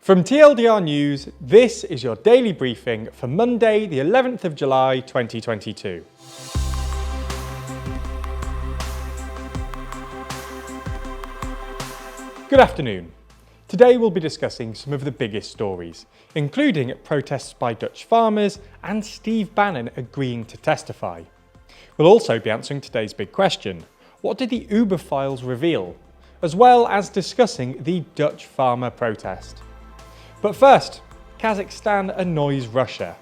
From TLDR News, this is your daily briefing for Monday, the 11th of July 2022. Good afternoon. Today we'll be discussing some of the biggest stories, including protests by Dutch farmers and Steve Bannon agreeing to testify. We'll also be answering today's big question: what did the Uber files reveal? As well as discussing the Dutch farmer protest. But first, Kazakhstan annoys Russia.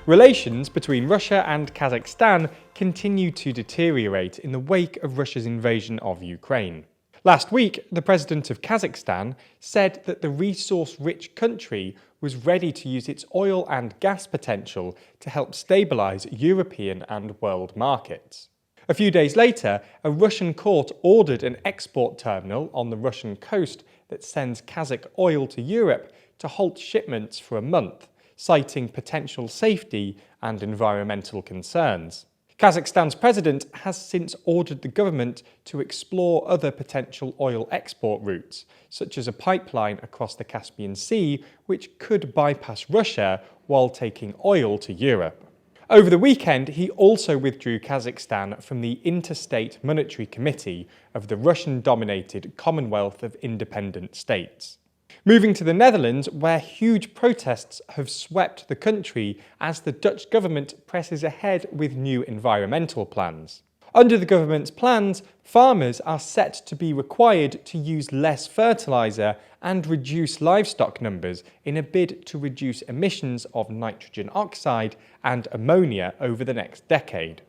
Relations between Russia and Kazakhstan continue to deteriorate in the wake of Russia's invasion of Ukraine. Last week, the president of Kazakhstan said that the resource-rich country was ready to use its oil and gas potential to help stabilise European and world markets. A few days later, a Russian court ordered an export terminal on the Russian coast that sends Kazakh oil to Europe to halt shipments for a month, citing potential safety and environmental concerns. Kazakhstan's president has since ordered the government to explore other potential oil export routes, such as a pipeline across the Caspian Sea, which could bypass Russia while taking oil to Europe. Over the weekend, he also withdrew Kazakhstan from the Interstate Monetary Committee of the Russian-dominated Commonwealth of Independent States. Moving to the Netherlands, where huge protests have swept the country as the Dutch government presses ahead with new environmental plans. Under the government's plans, farmers are set to be required to use less fertiliser and reduce livestock numbers in a bid to reduce emissions of nitrogen oxide and ammonia over the next decade.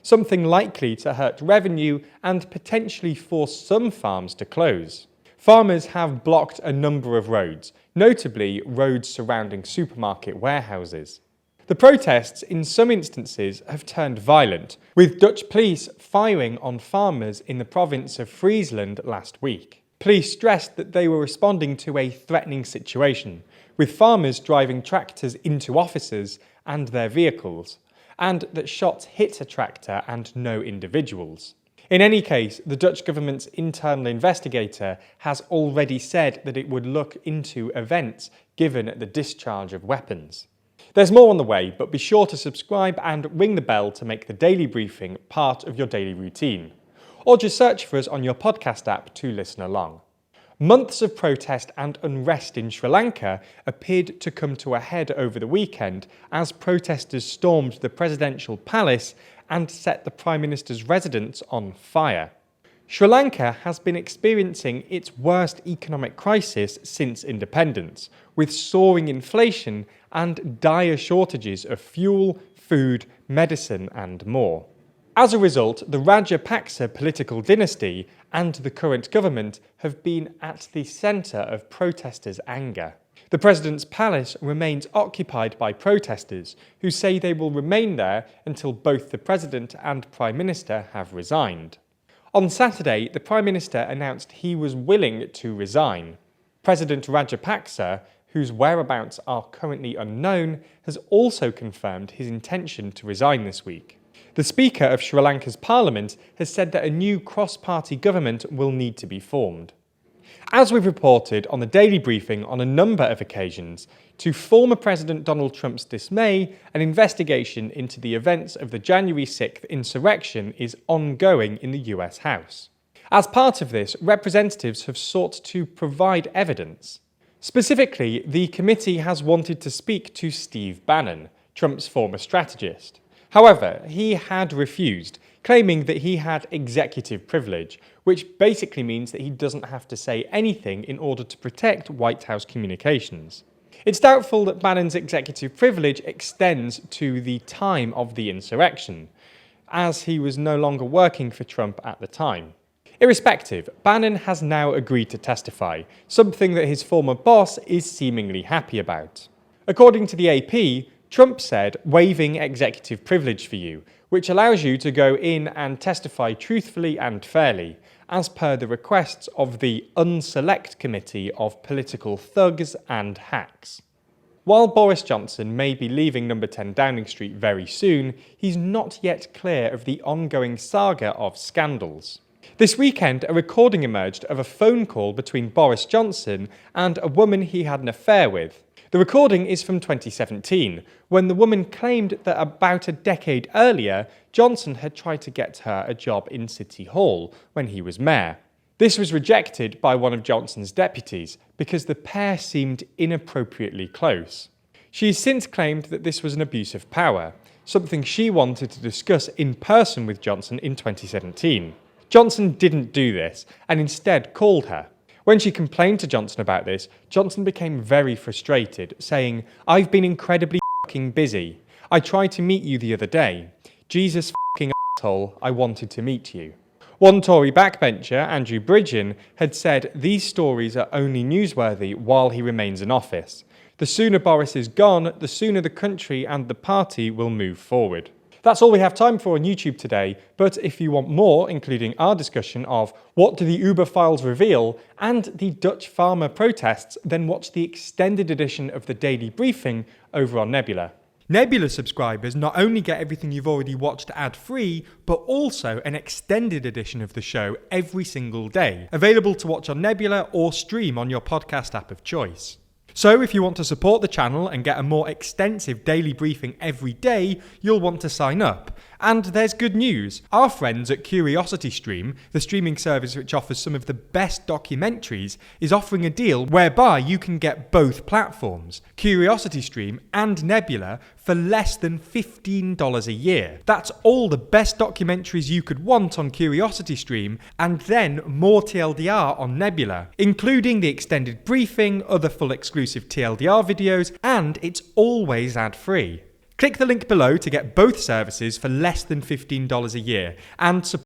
Something likely to hurt revenue and potentially force some farms to close. Farmers have blocked a number of roads, notably roads surrounding supermarket warehouses. The protests in some instances have turned violent, with Dutch police firing on farmers in the province of Friesland last week. Police stressed that they were responding to a threatening situation, with farmers driving tractors into offices and their vehicles, and that shots hit a tractor and no individuals. In any case, the Dutch government's internal investigator has already said that it would look into events given the discharge of weapons. There's more on the way, but be sure to subscribe and ring the bell to make the daily briefing part of your daily routine. Or just search for us on your podcast app to listen along. Months of protest and unrest in Sri Lanka appeared to come to a head over the weekend as protesters stormed the presidential palace and set the Prime Minister's residence on fire. Sri Lanka has been experiencing its worst economic crisis since independence, with soaring inflation and dire shortages of fuel, food, medicine and more. As a result, the Rajapaksa political dynasty and the current government have been at the centre of protesters' anger. The president's palace remains occupied by protesters who say they will remain there until both the president and prime minister have resigned. On Saturday, the Prime Minister announced he was willing to resign. President Rajapaksa, whose whereabouts are currently unknown, has also confirmed his intention to resign this week. The Speaker of Sri Lanka's Parliament has said that a new cross-party government will need to be formed. As we've reported on the daily briefing on a number of occasions, to former President Donald Trump's dismay, an investigation into the events of the January 6th insurrection is ongoing in the US House. As part of this, representatives have sought to provide evidence. Specifically, the committee has wanted to speak to Steve Bannon, Trump's former strategist. However, he had refused, claiming that he had executive privilege, which basically means that he doesn't have to say anything in order to protect White House communications. It's doubtful that Bannon's executive privilege extends to the time of the insurrection, as he was no longer working for Trump at the time. Irrespective, Bannon has now agreed to testify, something that his former boss is seemingly happy about. According to the AP, Trump said, "waiving executive privilege for you," which allows you to go in and testify truthfully and fairly, as per the requests of the Unselect Committee of Political Thugs and Hacks. While Boris Johnson may be leaving number 10 Downing Street very soon, he's not yet clear of the ongoing saga of scandals. This weekend, a recording emerged of a phone call between Boris Johnson and a woman he had an affair with. The recording is from 2017, when the woman claimed that about a decade earlier, Johnson had tried to get her a job in City Hall when he was mayor. This was rejected by one of Johnson's deputies because the pair seemed inappropriately close. She has since claimed that this was an abuse of power, something she wanted to discuss in person with Johnson in 2017. Johnson didn't do this and instead called her. When she complained to Johnson about this, Johnson became very frustrated, saying, "I've been incredibly f***ing busy. I tried to meet you the other day. Jesus f***ing asshole, I wanted to meet you." One Tory backbencher, Andrew Bridgen, had said these stories are only newsworthy while he remains in office. The sooner Boris is gone, the sooner the country and the party will move forward. That's all we have time for on YouTube today, but if you want more, including our discussion of what do the Uber files reveal and the Dutch farmer protests, then watch the extended edition of the Daily Briefing over on Nebula. Nebula subscribers not only get everything you've already watched ad-free, but also an extended edition of the show every single day, available to watch on Nebula or stream on your podcast app of choice. So if you want to support the channel and get a more extensive daily briefing every day, you'll want to sign up. And there's good news. Our friends at CuriosityStream, the streaming service which offers some of the best documentaries, is offering a deal whereby you can get both platforms, CuriosityStream and Nebula, for less than $15 a year. That's all the best documentaries you could want on CuriosityStream, and then more TLDR on Nebula, including the extended briefing, other full exclusive TLDR videos, and it's always ad-free. Click the link below to get both services for less than $15 a year and support